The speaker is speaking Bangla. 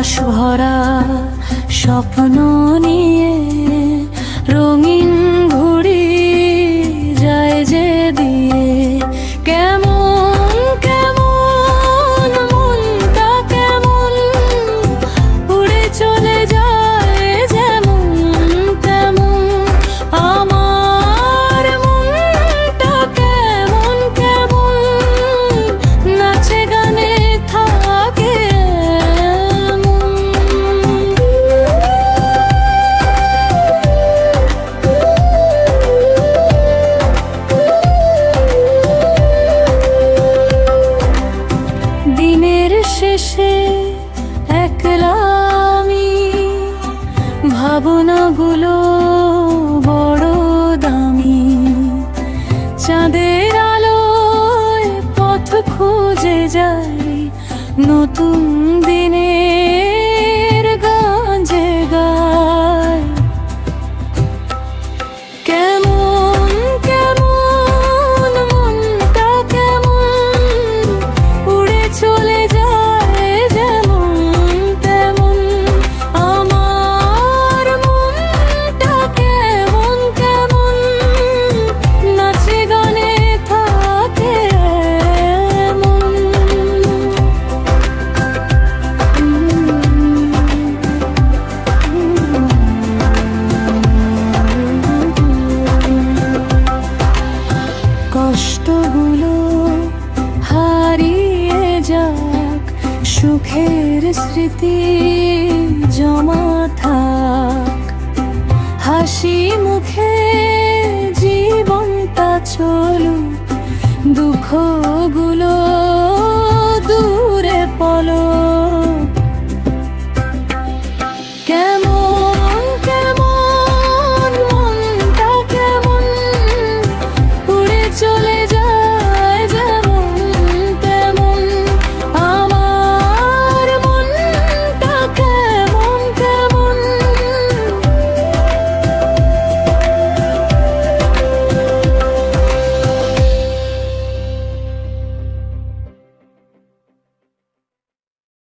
আকাশ ভরা স্বপ্ন নিয়ে রঙিন ঘুড়ি যায় যে দিয়ে কেমন কেমন মনটা কেমন উড়ে চলে যায় যেমন তেমন আমার মনটা কেমন কেমন নাচে গানে থাকে দিনের শেষে একলা আমি ভাবনাগুলো বড় দামি চাঁদের আলোয় পথ খুঁজে যাই নতুন দিনের গাঁজে গায় কেমন কেমন মনটা কেমন উড়ে চলে যায় যেমন তেমন আমার মনটা কেমন কেমন নাচে গানে থাকে এমন। কষ্টগুলো হারিয়ে যাক সুখের স্মৃতি জমা থাক হাসি মুখে জীবনটা চলুক দুঃখগুলো দূরে পলো